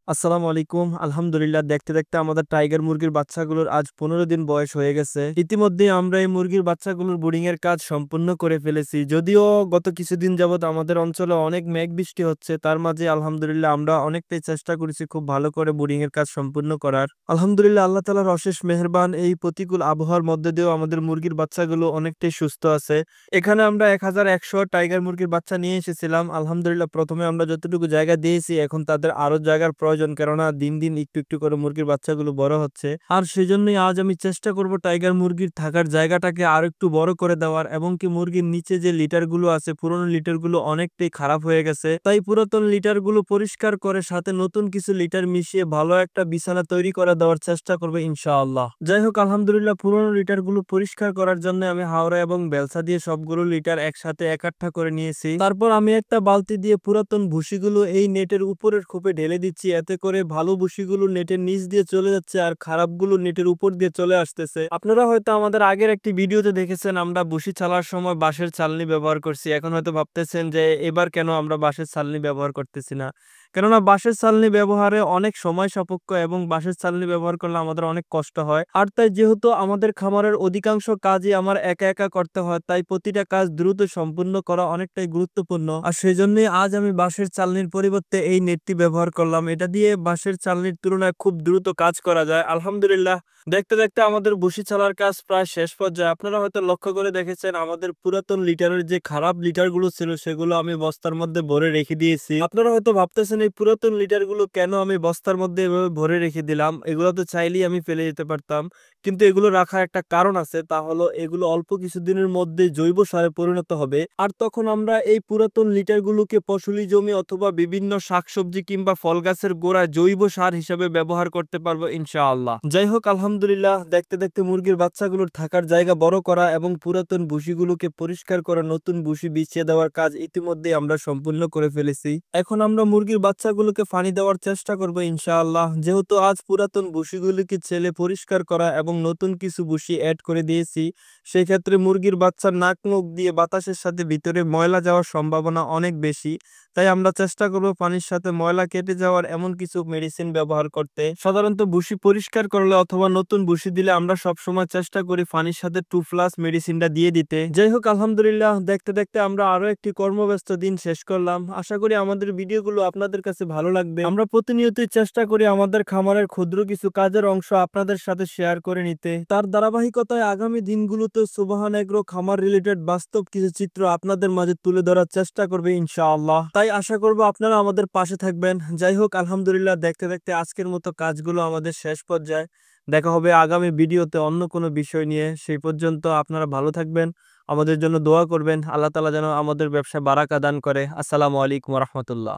আসসালামু আলাইকুম। আলহামদুলিল্লাহ, দেখতে দেখতে আমাদের টাইগার মুরগির বাচ্চাগুলোর আজ 15 দিন বয়স হয়ে গেছে। ইতিমধ্যে আমরা এই মুরগির বাচ্চাগুলোর ব্রুডিং এর কাজ সম্পূর্ণ করে ফেলেছি। যদিও গত কিছুদিন যাবত আমাদের অঞ্চলে অনেক মেঘ বৃষ্টি হচ্ছে, তার মাঝে আলহামদুলিল্লাহ আমরা অনেকটাই চেষ্টা করেছি খুব ভালো করে ব্রুডিং এর কাজ সম্পূর্ণ করার। আলহামদুলিল্লাহ, আল্লাহ তাআলার অশেষ মেহেরবান, এই প্রতিকূল আবহাওয়ার মধ্যে দিয়েও আমাদের মুরগির বাচ্চাগুলো অনেকটাই সুস্থ আছে। এখানে আমরা 1100 টাইগার মুরগির বাচ্চা নিয়ে এসেছিলাম। আলহামদুলিল্লাহ, প্রথমে আমরা যতটুকু জায়গা দিয়েছি, এখন তাদের আরো জায়গার প্রয়োজন, কেননা দিন দিন একটু একটু করে মুরগির বাচ্চাগুলো বড় হচ্ছে। আর সেজন্যই আজ আমি চেষ্টা করব টাইগার মুরগির থাকার জায়গাটাকে আরো একটু বড় করে দেওয়ার, এবং কি মুরগির নিচে যে লিটারগুলো আছে, পুরনো লিটারগুলো অনেকটাই খারাপ হয়ে গেছে, তাই পুরাতন লিটারগুলো পরিষ্কার করে সাথে নতুন কিছু লিটার মিশিয়ে ভালো একটা বিছানা তৈরি করে দেওয়ার চেষ্টা করবে ইনশাআল্লাহ। যাই হোক, আলহামদুলিল্লাহ, পুরনো লিটারগুলো পরিষ্কার করার জন্য আমি হাওড়া এবং বেলসা দিয়ে সবগুলো লিটার একসাথে একাঠা করে নিয়েছি। তারপর আমি একটা বালতি দিয়ে পুরাতন ভুসিগুলো এই নেটের উপরের খোপে ঢেলে দিচ্ছি। এতে করে ভালো ভুসিগুলো নেটের নিচ দিয়ে চলে যাচ্ছে আর খারাপগুলো নেটের উপর দিয়ে চলে আসতেছে। আপনারা হয়তো আমাদের আগের একটি ভিডিওতে দেখেছেন আমরা ভুসি চালার সময় বাঁশের চালনি ব্যবহার করছি। এখন হয়তো ভাবতেছেন যে এবার কেন আমরা বাঁশের চালনি ব্যবহার করতেছি না। কেননা বাঁশের চালনি ব্যবহারে অনেক সময় সাপেক্ষ এবং বাঁশের চালনি ব্যবহার করলে আমাদের অনেক কষ্ট হয়। আর তাই যেহেতু আমাদের খামারের অধিকাংশ কাজই আমার একা একা করতে হয়, তাই প্রতিটা কাজ দ্রুত সম্পূর্ণ করা অনেকটাই গুরুত্বপূর্ণ। আর সেই জন্যই আজ আমি বাঁশের চালনির পরিবর্তে এই নেটটি ব্যবহার করলাম। এটা দিয়ে বাঁশের চালনির তুলনায় খুব দ্রুত কাজ করা যায়। আলহামদুলিল্লাহ, দেখতে দেখতে আমাদের ভুসি চালার কাজ প্রায় শেষ পর্যায়ে। আপনারা হয়তো লক্ষ্য করে দেখেছেন আমাদের পুরাতন লিটারের যে খারাপ লিটারগুলো ছিল সেগুলো আমি বস্তার মধ্যে ভরে রেখে দিয়েছি। আপনারা হয়তো ভাবতেছেন এই পুরাতন লিটারগুলো কেন আমি বস্তার মধ্যে এভাবে ভরে রেখে দিলাম, এগুলো তো চাইলেই আমি ফেলে দিতে পারতাম। কিন্তু এগুলো রাখার একটা কারণ আছে, তা হলো এগুলো অল্প কিছুদিনের মধ্যে জৈব সারে পরিণত হবে। আর তখন আমরা এই পুরাতন লিটারগুলোকে ফসলি জমি অথবা বিভিন্ন শাকসবজি কিংবা ফল গাছের গোড়ায় জৈব সার হিসেবে ব্যবহার করতে পারবো ইনশাআল্লাহ। যাই হোক, আলহামদুলিল্লাহ, দেখতে দেখতে মুরগির বাচ্চাগুলোর থাকার জায়গা বড় করা এবং পুরাতন ভুসিগুলোকে পরিষ্কার করে নতুন ভুসি বিছিয়ে দেওয়ার কাজ ইতিমধ্যে আমরা সম্পূর্ণ করে ফেলেছি। এখন আমরা মুরগির বাচ্চাগুলোকে পানি দেওয়ার চেষ্টা করবো ইনশাআল্লাহ। যেহেতু আজ পুরাতন ভুসিগুলোকে ছেলে পরিষ্কার করা এবং নতুন কিছু ভুসি অ্যাড করে দিয়েছি, সেই ক্ষেত্রে মুরগির বাচ্চার নাক মুখ দিয়ে বাতাসের সাথে ভিতরে ময়লা যাওয়ার সম্ভাবনা অনেক বেশি। তাই আমরা চেষ্টা করব পানির সাথে ময়লা কেটে যাওয়ার এমন কিছু মেডিসিন ব্যবহার করতে। সাধারণত ভুসি পরিষ্কার করলে অথবা নতুন ভুসি দিলে আমরা সবসময় চেষ্টা করি পানির সাথে 2+ মেডিসিনটা দিয়ে দিতে। যাই হোক, আলহামদুলিল্লাহ, দেখতে দেখতে আমরা আরো একটি কর্মব্যস্ত দিন শেষ করলাম। আশা করি আমাদের ভিডিওগুলো আপনাদের কাছে ভালো লাগবে। আমরা প্রতিনিয়তই চেষ্টা করি আমাদের খামারের ক্ষুদ্র কিছু কাজের অংশ আপনাদের সাথে শেয়ার করে নিতে। তার ধারাবাহিকতায় আগামী দিনগুলোতে সুবহান এগ্রো খামার রিলেটেড বাস্তব কিছু চিত্র আপনাদের মাঝে তুলে ধরার চেষ্টা করবে ইনশাআল্লাহ। তাই আশা করব আপনারা আমাদের পাশে থাকবেন। যাই হোক, আলহামদুলিল্লাহ, দেখতে দেখতে আজকের মতো কাজগুলো আমাদের শেষ পর্যায়ে। দেখা হবে আগামী ভিডিওতে অন্য কোনো বিষয় নিয়ে। সেই পর্যন্ত আপনারা ভালো থাকবেন, আমাদের জন্য দোয়া করবেন। আল্লাহ তাআলা যেন আমাদের ব্যবসায় বারাকা দান করে। আসসালামু আলাইকুম ওয়া রাহমাতুল্লাহ।